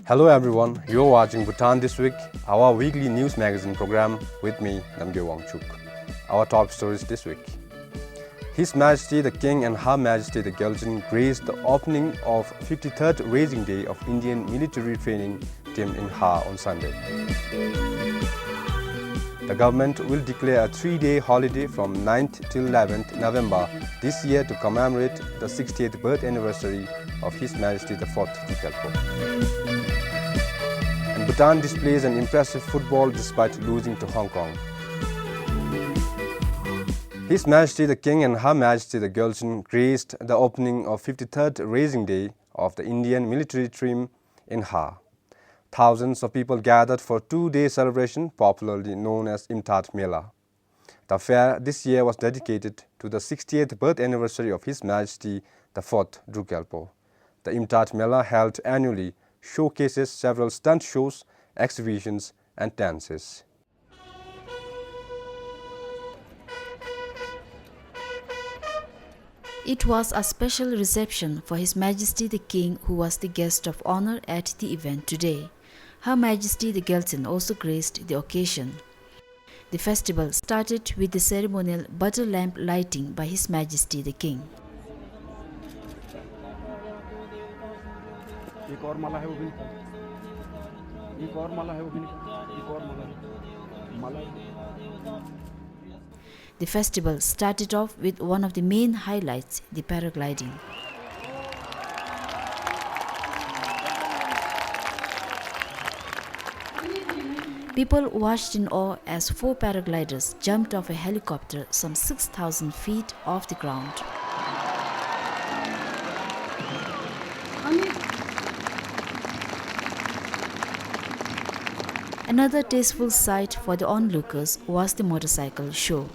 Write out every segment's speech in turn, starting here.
Hello everyone, you're watching Bhutan This Week, our weekly news magazine program with me, Namgye Wangchuk. Our top stories this week. His Majesty the King and Her Majesty the Gyaltsen graced the opening of 53rd Raising Day of Indian Military Training Team in Ha on Sunday. The government will declare a 3-day holiday from 9th till 11th November this year to commemorate the 60th birth anniversary of His Majesty the 4th Dukalpo. And Bhutan displays an impressive football despite losing to Hong Kong. His Majesty the King and Her Majesty the Gyaltsen graced the opening of 53rd Raising Day of the Indian Military Team in Ha. Thousands of people gathered for a 2-day celebration popularly known as Imtat Mela. The fair this year was dedicated to the 60th birth anniversary of His Majesty the 4th Dukalpo. The Imtat Mela, held annually, showcases several stunt shows, exhibitions and dances. It was a special reception for His Majesty the King, who was the guest of honor at the event today. Her Majesty the Gyaltsen also graced the occasion. The festival started with the ceremonial butter lamp lighting by His Majesty the King. The festival started off with one of the main highlights, the paragliding. People watched in awe as 4 paragliders jumped off a helicopter some 6,000 feet off the ground. Another tasteful sight for the onlookers was the motorcycle show.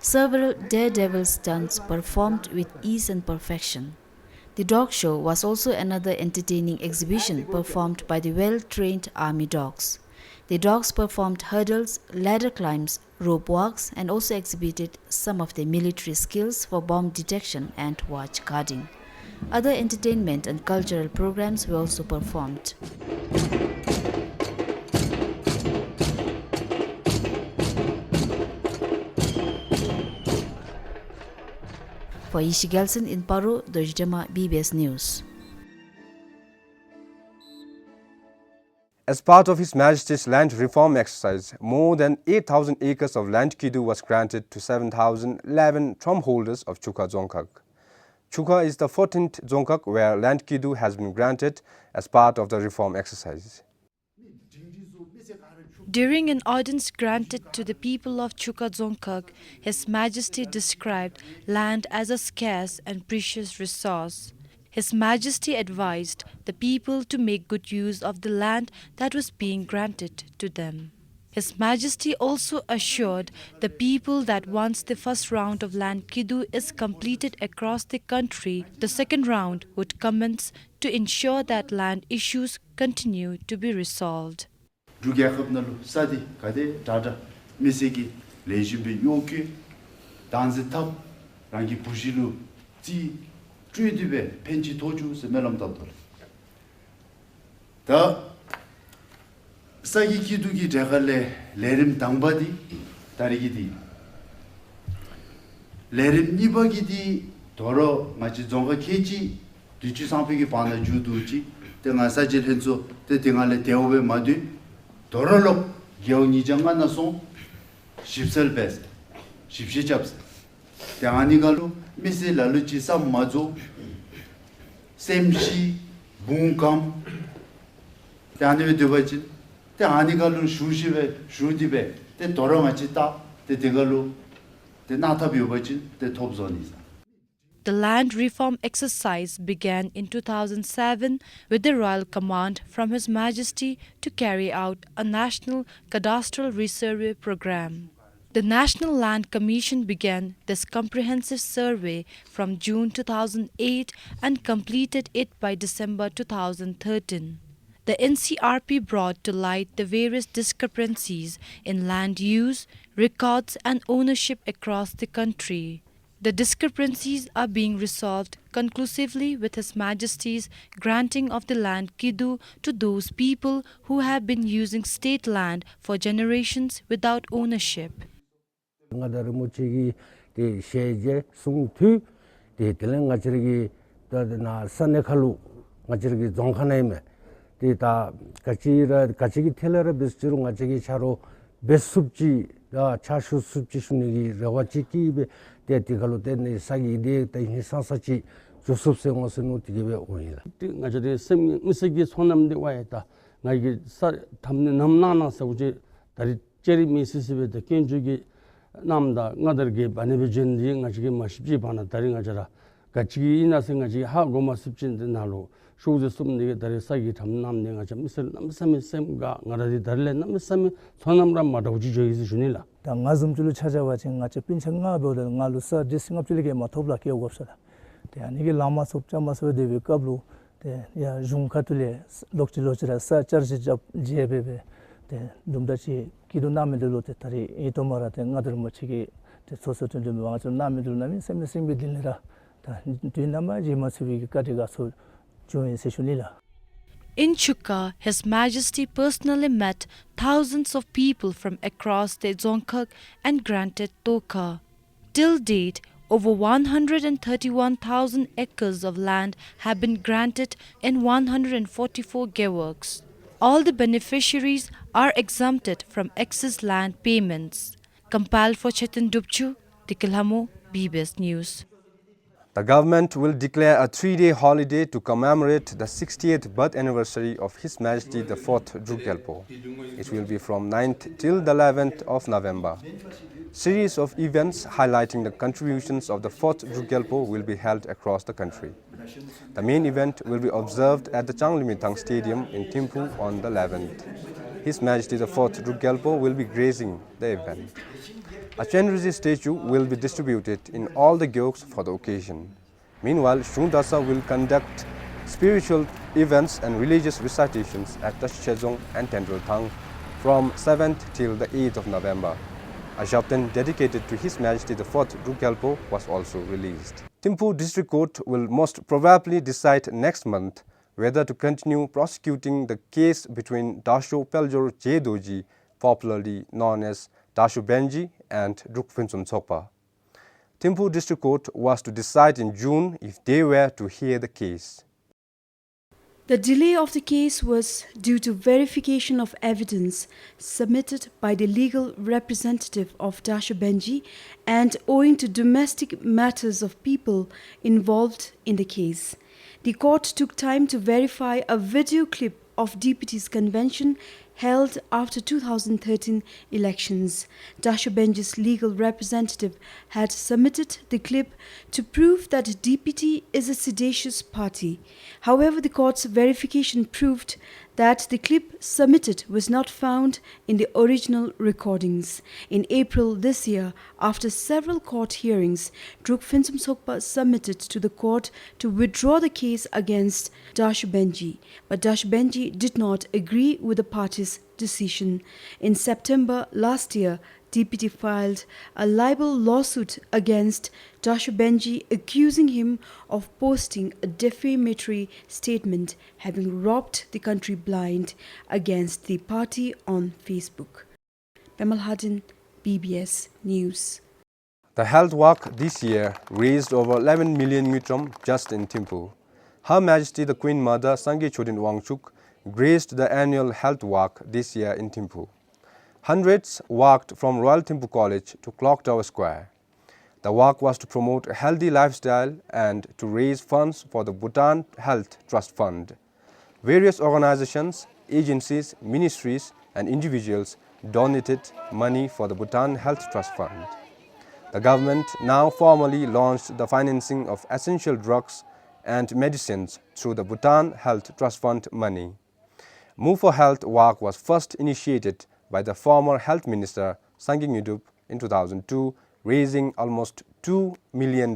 Several daredevil stunts performed with ease and perfection. The dog show was also another entertaining exhibition performed by the well-trained army dogs. The dogs performed hurdles, ladder climbs, rope walks and also exhibited some of their military skills for bomb detection and watch guarding. Other entertainment and cultural programs were also performed. For Yishi Gyaltsen in Paro, Dojitama, BBS News. As part of His Majesty's land reform exercise, more than 8,000 acres of land kidu was granted to 7,011 throm holders of Chukha Dzongkhag. Chukha is the 14th Dzongkhag where land kidu has been granted as part of the reform exercise. During an audience granted to the people of Chukha Dzongkhag, His Majesty described land as a scarce and precious resource. His Majesty advised the people to make good use of the land that was being granted to them. His Majesty also assured the people that once the first round of land kidu is completed across the country, the second round would commence to ensure that land issues continue to be resolved. Sagi kidugi jagale lerim tangbadi tarigidi lerim nibagidi doro machi zonga keji dichu sampegi pana juduji tenga sajil henso te tengale teobe madu 도로록 겨우니정가 나송 십설베스 십시잡스 대아니가루 미세 랄루치사 마조 셈시 붕감 대아니베 되버진 대아니가루 슈시베 슈디베 대 도로마치다 대 대갈루 대 나타비오버진 대 톱존이사. The land reform exercise began in 2007 with the Royal Command from His Majesty to carry out a national cadastral resurvey program. The National Land Commission began this comprehensive survey from June 2008 and completed it by December 2013. The NCRP brought to light the various discrepancies in land use, records and ownership across the country. The discrepancies are being resolved conclusively with His Majesty's granting of the land Kidu to those people who have been using state land for generations without ownership. 남다 나들게 바네베젠디 nga지게 마십지 바나 다링아자라 같이 이나생가지 하고마 습진데 나로 쇼즈 숨니게 다리 사기 담남네가 좀 남삼이 셈가 나라디 달래 남삼이 손남람 마다우지 저이스 주닐라 당가즘줄을 찾아와 제가 빈창가 보다 나루사 디싱업줄게 마토블라 키우고 없어라 대안이게 라마 섭자마서 데베 까블루 대야 중카툴레 록질로치라 사 처지 제베베 대 dumdachi kidu namedelo te tari etomara te ngadar mochigi te sosotin de wangacho namedelo nami semne singbe dilera ta dinama ji masibi katiga so join sessionila. In Chukka, His Majesty personally met thousands of people from across the Dzongkhag and granted Toka. Till date, over 131,000 acres of land have been granted in 144 geworks. All the beneficiaries are exempted from excess land payments. Compiled for Chetan Dupchu, Tikilhamo, BBS News. The government will declare a 3-day holiday to commemorate the 60th birth anniversary of His Majesty the 4th Drukgyalpo. It will be from 9th till the 11th of November. Series of events highlighting the contributions of the 4th Drukgyalpo will be held across the country. The main event will be observed at the Changlimitang Stadium in Thimphu on the 11th. His Majesty the 4th Drukgyalpo will be gracing the event. A Chenriji statue will be distributed in all the gyoks for the occasion. Meanwhile, Shungdasa will conduct spiritual events and religious recitations at the Shezong and Tendrolthang from 7th till the 8th of November. A Japten dedicated to His Majesty the 4th Drukgyalpo was also released. Thimphu District Court will most probably decide next month whether to continue prosecuting the case between Dasho Peljor Jedoji, popularly known as Dasho Benji, and Drukphuntsum Tsokpa. Thimphu District Court was to decide in June if they were to hear the case. The delay of the case was due to verification of evidence submitted by the legal representative of Dasho Benji and owing to domestic matters of people involved in the case. The court took time to verify a video clip of Deputies Convention held after 2013 elections. Dasho Benji's legal representative had submitted the clip to prove that DPT is a seditious party. However, the court's verification proved that the clip submitted was not found in the original recordings. In April this year, after several court hearings, Drukphuntsum Sokpa submitted to the court to withdraw the case against Dasho Benji, but Dasho Benji did not agree with the party's decision. In September last year, DPT filed a libel lawsuit against Dasho Benji, accusing him of posting a defamatory statement having robbed the country blind against the party on Facebook. Pemal Hadin, BBS News. The health walk this year raised over 11 million mitram just in Thimphu. Her Majesty the Queen Mother Sangye Chodin Wangchuk graced the annual health walk this year in Thimphu. Hundreds walked from Royal Thimphu College to Clock Tower Square. The walk was to promote a healthy lifestyle and to raise funds for the Bhutan Health Trust Fund. Various organizations, agencies, ministries, and individuals donated money for the Bhutan Health Trust Fund. The government now formally launched the financing of essential drugs and medicines through the Bhutan Health Trust Fund money. Move for Health walk was first initiated by the former Health Minister Sangin Yudup in 2002, raising almost $2 million.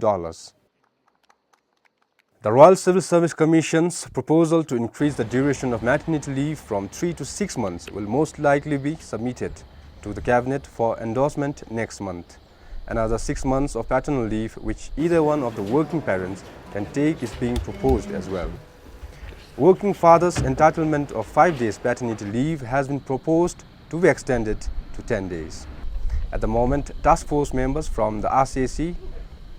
The Royal Civil Service Commission's proposal to increase the duration of maternity leave from 3 to 6 months will most likely be submitted to the Cabinet for endorsement next month. Another 6 months of paternal leave, which either one of the working parents can take, is being proposed as well. Working fathers' entitlement of 5 days paternity leave has been proposed to be extended to 10 days. At the moment, task force members from the RCAC,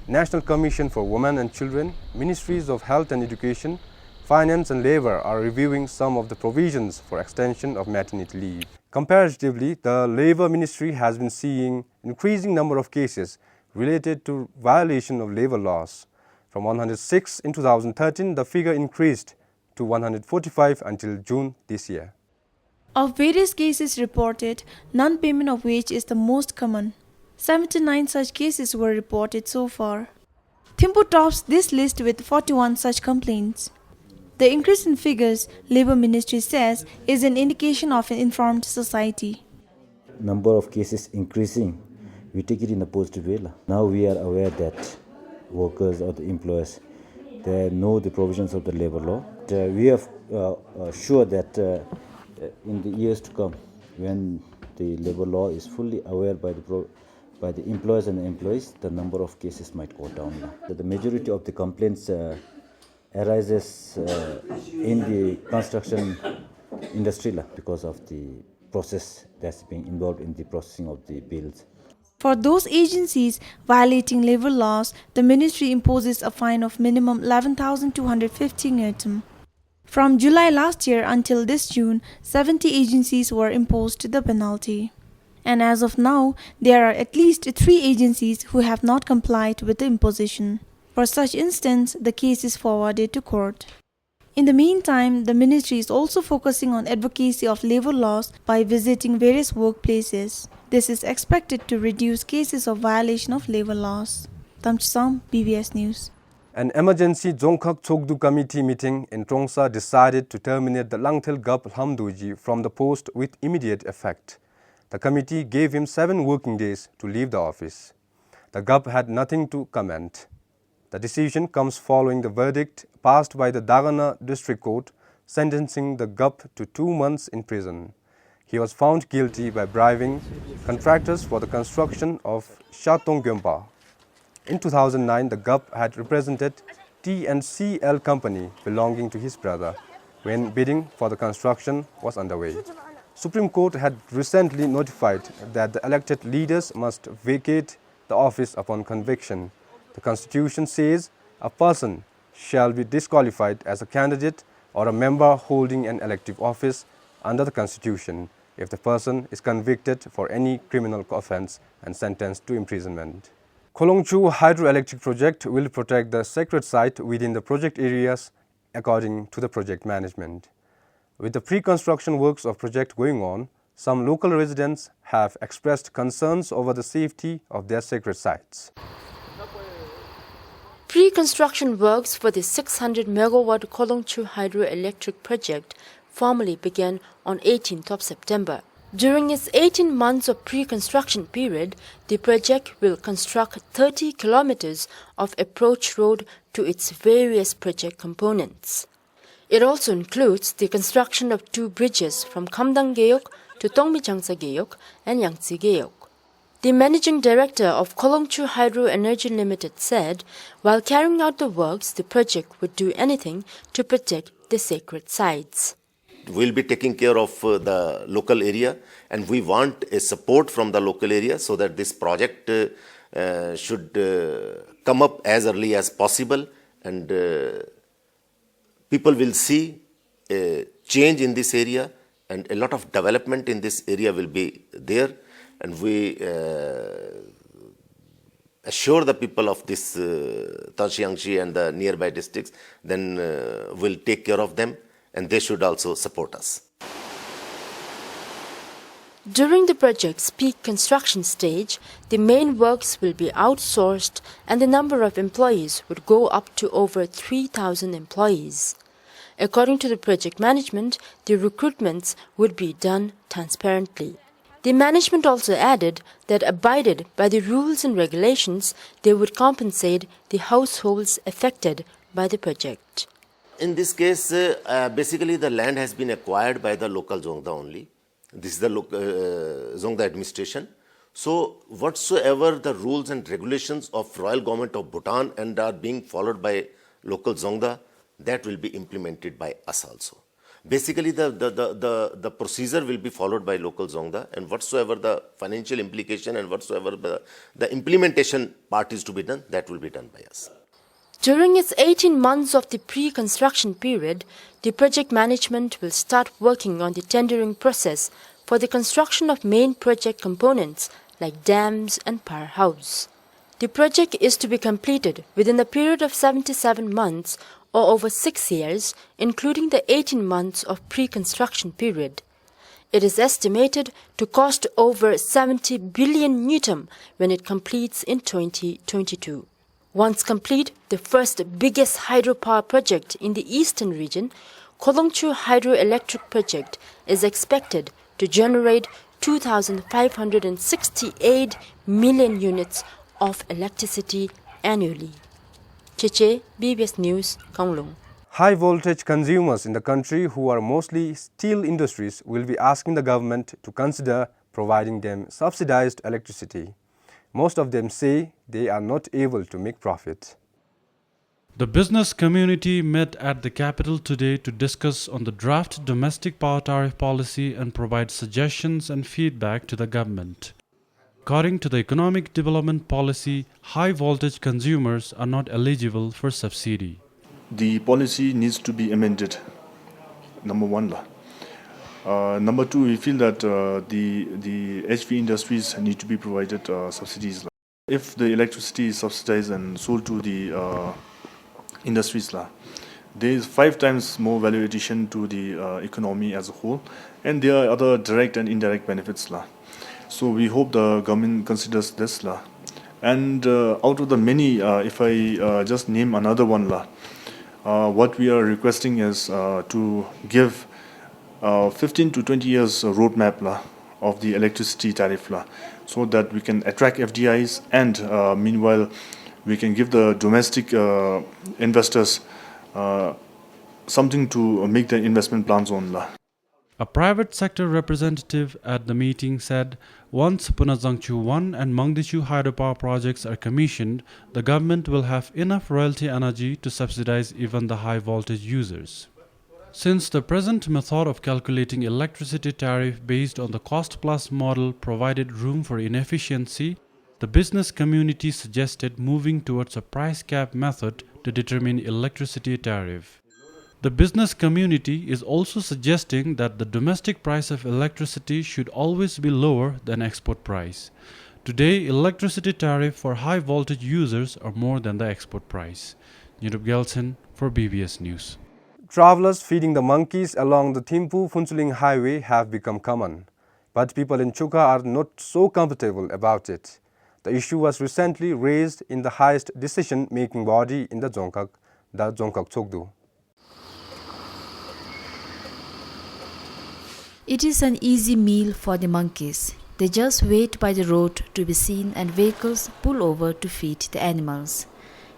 National Commission for Women and Children, Ministries of Health and Education, Finance and Labour are reviewing some of the provisions for extension of maternity leave. Comparatively, the Labour Ministry has been seeing increasing number of cases related to violation of labour laws. From 106 in 2013, the figure increased to 145 until June this year. Of various cases reported, non-payment of wage is the most common. 79 such cases were reported so far. Thimphu tops this list with 41 such complaints. The increase in figures, Labour Ministry says, is an indication of an informed society. Number of cases increasing, we take it in a positive way. Now we are aware that workers or the employers, they know the provisions of the labour law. We are sure that in the years to come, when the labour law is fully aware by the employers and the employees, the number of cases might go down. The majority of the complaints arises in the construction industry because of the process that's being involved in the processing of the bills. For those agencies violating labour laws, the ministry imposes a fine of minimum 11,250 ngirtum. From July last year until this June, 70 agencies were imposed the penalty. And as of now, there are at least 3 agencies who have not complied with the imposition. For such instance, the case is forwarded to court. In the meantime, the ministry is also focusing on advocacy of labour laws by visiting various workplaces. This is expected to reduce cases of violation of labour laws. Tamchisam, PBS News. An emergency Dzongkhag Chokdu committee meeting in Trongsa decided to terminate the Langthel Gup Lhamduji from the post with immediate effect. The committee gave him 7 working days to leave the office. The Gup had nothing to comment. The decision comes following the verdict passed by the Dagana District Court, sentencing the Gup to 2 months in prison. He was found guilty by bribing contractors for the construction of Shatong Gyompa. In 2009, the Gup had represented T&CL company belonging to his brother when bidding for the construction was underway. Supreme Court had recently notified that the elected leaders must vacate the office upon conviction. The Constitution says a person shall be disqualified as a candidate or a member holding an elective office under the Constitution if the person is convicted for any criminal offence and sentenced to imprisonment. Kholongchu Hydroelectric Project will protect the sacred site within the project areas according to the project management. With the pre-construction works of project going on, some local residents have expressed concerns over the safety of their sacred sites. Pre-construction works for the 600 megawatt Kholongchu Hydroelectric Project formally began on 18th of September. During its 18 months of pre-construction period, the project will construct 30 kilometers of approach road to its various project components. It also includes the construction of 2 bridges from Kamdang-geok to Tongmi-Changsa-geok and Yangtze-geok. The managing director of Kholongchu Hydro Energy Limited said, while carrying out the works, the project would do anything to protect the sacred sites. We'll be taking care of the local area, and we want a support from the local area so that this project should come up as early as possible, and people will see change in this area, and a lot of development in this area will be there, and we assure the people of this Tanshiangshi and the nearby districts, then we'll take care of them, and they should also support us. During the project's peak construction stage, the main works will be outsourced and the number of employees would go up to over 3,000 employees. According to the project management, the recruitments would be done transparently. The management also added that abided by the rules and regulations, they would compensate the households affected by the project. In this case, basically the land has been acquired by the local Zongda only. This is the Zongda administration. So whatsoever the rules and regulations of Royal Government of Bhutan and are being followed by local Zongda, that will be implemented by us also. Basically, the procedure will be followed by local Zongda, and whatsoever the financial implication and whatsoever the implementation part is to be done, that will be done by us. During its 18 months of the pre-construction period, the project management will start working on the tendering process for the construction of main project components like dams and powerhouse. The project is to be completed within a period of 77 months or over 6 years, including the 18 months of pre-construction period. It is estimated to cost over 70 billion Newton when it completes in 2022. Once complete, the first biggest hydropower project in the eastern region, Kolongchu Hydroelectric Project, is expected to generate 2,568 million units of electricity annually. Cheche, BBS News, Konglung. High voltage consumers in the country who are mostly steel industries will be asking the government to consider providing them subsidized electricity. Most of them say they are not able to make profit. The business community met at the capital today to discuss on the draft domestic power tariff policy and provide suggestions and feedback to the government. According to the economic development policy, high voltage consumers are not eligible for subsidy. The policy needs to be amended, number one. Number two, we feel that the HV industries need to be provided subsidies. If the electricity is subsidized and sold to the industries, there is 5 times more value addition to the economy as a whole, and there are other direct and indirect benefits. So we hope the government considers this. And out of the many, if I just name another one, what we are requesting is to give 15 to 20 years roadmap of the electricity tariff, so that we can attract FDIs and meanwhile we can give the domestic investors something to make their investment plans on. A private sector representative at the meeting said, once Punazangchu 1 and Mangdishu hydropower projects are commissioned, the government will have enough royalty energy to subsidize even the high voltage users. Since the present method of calculating electricity tariff based on the cost-plus model provided room for inefficiency, the business community suggested moving towards a price cap method to determine electricity tariff. The business community is also suggesting that the domestic price of electricity should always be lower than export price. Today, electricity tariff for high voltage users are more than the export price. Nirub Gelson for BBS News. Travelers feeding the monkeys along the Thimphu-Phunchuling highway have become common, but people in Chukha are not so comfortable about it. The issue was recently raised in the highest decision-making body in the Dzongkhag Chokdo. It is an easy meal for the monkeys. They just wait by the road to be seen and vehicles pull over to feed the animals.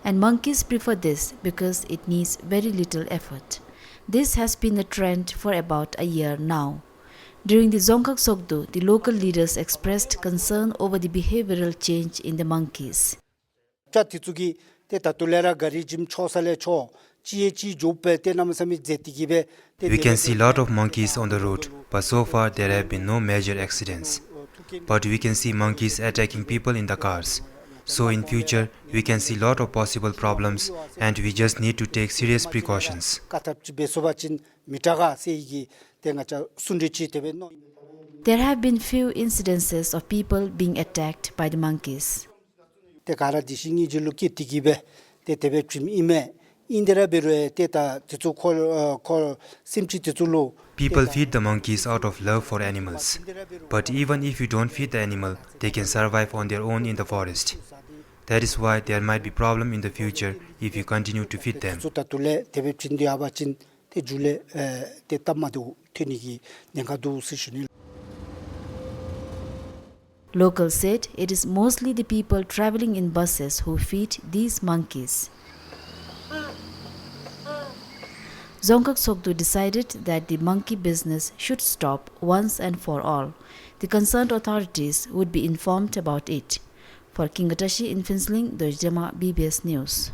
And monkeys prefer this because it needs very little effort. This has been a trend for about a year now. During the Dzongkhag Sokdo, the local leaders expressed concern over the behavioral change in the monkeys. We can see a lot of monkeys on the road, but so far there have been no major accidents. But we can see monkeys attacking people in the cars. So in future, we can see lot of possible problems and we just need to take serious precautions. There have been few incidences of people being attacked by the monkeys. People feed the monkeys out of love for animals. But even if you don't feed the animal, they can survive on their own in the forest. That is why there might be problem in the future if you continue to feed them. Locals said it is mostly the people traveling in buses who feed these monkeys. Dzongkhag Sokdo decided that the monkey business should stop once and for all. The concerned authorities would be informed about it. For Kingatashi in Finsling, Dojjama, BBS News.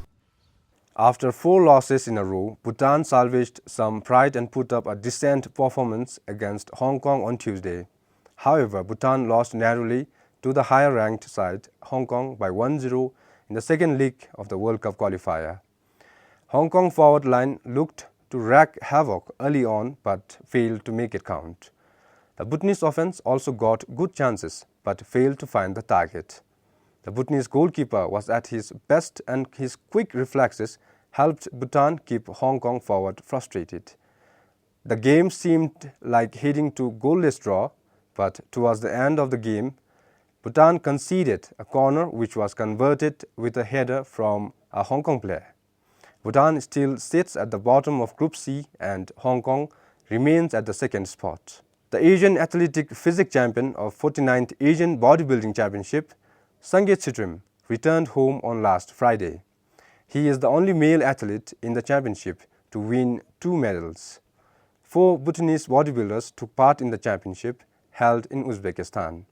After 4 losses in a row, Bhutan salvaged some pride and put up a decent performance against Hong Kong on Tuesday. However, Bhutan lost narrowly to the higher-ranked side, Hong Kong, by 1-0 in the second leg of the World Cup qualifier. Hong Kong forward line looked to wreak havoc early on but failed to make it count. The Bhutanese offense also got good chances but failed to find the target. The Bhutanese goalkeeper was at his best and his quick reflexes helped Bhutan keep Hong Kong forward frustrated. The game seemed like heading to goalless draw, but towards the end of the game, Bhutan conceded a corner which was converted with a header from a Hong Kong player. Bhutan still sits at the bottom of Group C and Hong Kong remains at the second spot. The Asian Athletic Physique champion of 49th Asian Bodybuilding Championship, Sangyet Chitrim, returned home on last Friday. He is the only male athlete in the championship to win 2 medals. 4 Bhutanese bodybuilders took part in the championship held in Uzbekistan.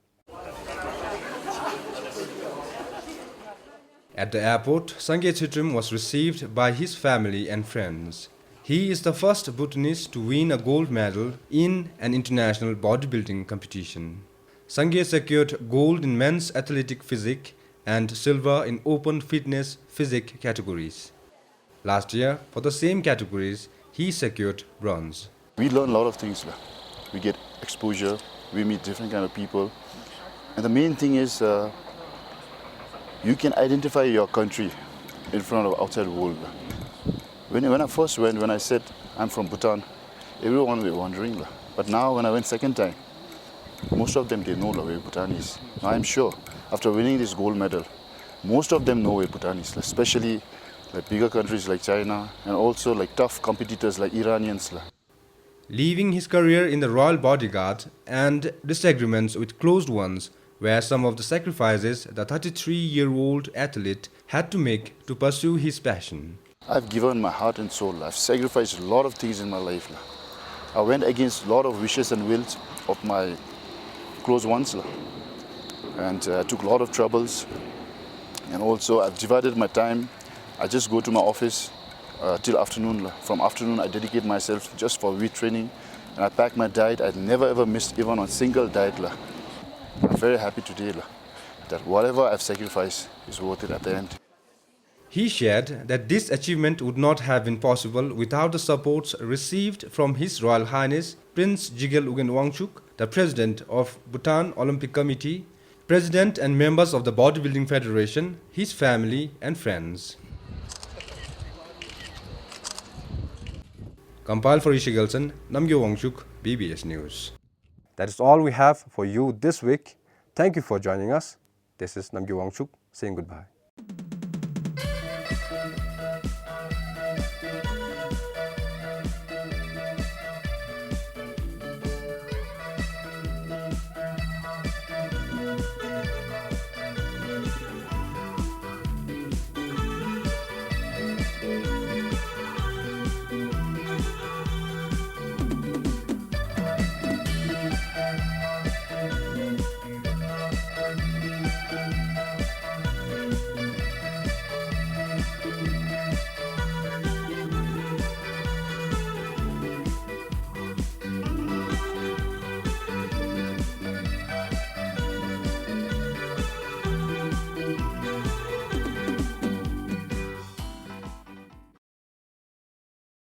At the airport, Sangyet Chitrim was received by his family and friends. He is the first Bhutanese to win a gold medal in an international bodybuilding competition. Sangyet secured gold in men's athletic physique and silver in open fitness physique categories. Last year, for the same categories, he secured bronze. We learn a lot of things. We get exposure, we meet different kind of people. And the main thing is you can identify your country in front of outside world. When I first went, when I said I'm from Bhutan, everyone was wondering. But now when I went second time, most of them, they know where Bhutan is. Now I'm sure, after winning this gold medal, most of them know where Bhutan is, especially like bigger countries like China and also like tough competitors like Iranians. Leaving his career in the Royal Bodyguard and disagreements with close ones were some of the sacrifices the 33-year-old athlete had to make to pursue his passion. I've given my heart and soul. I've sacrificed a lot of things in my life. I went against a lot of wishes and wills of my close ones. And I took a lot of troubles. And also I've divided my time. I just go to my office till afternoon. From afternoon I dedicate myself just for weight training. And I pack my diet. I never ever missed even on a single diet. I'm very happy today that whatever I've sacrificed is worth it at the end. He shared that this achievement would not have been possible without the supports received from His Royal Highness Prince Jigel Ugen Wangchuk, the President of Bhutan Olympic Committee, President and members of the Bodybuilding Federation, his family and friends. Compiled for Rishi Gelson, Namgyo Wangchuk, BBS News. That is all we have for you this week. Thank you for joining us. This is Namgyo Wangchuk saying goodbye.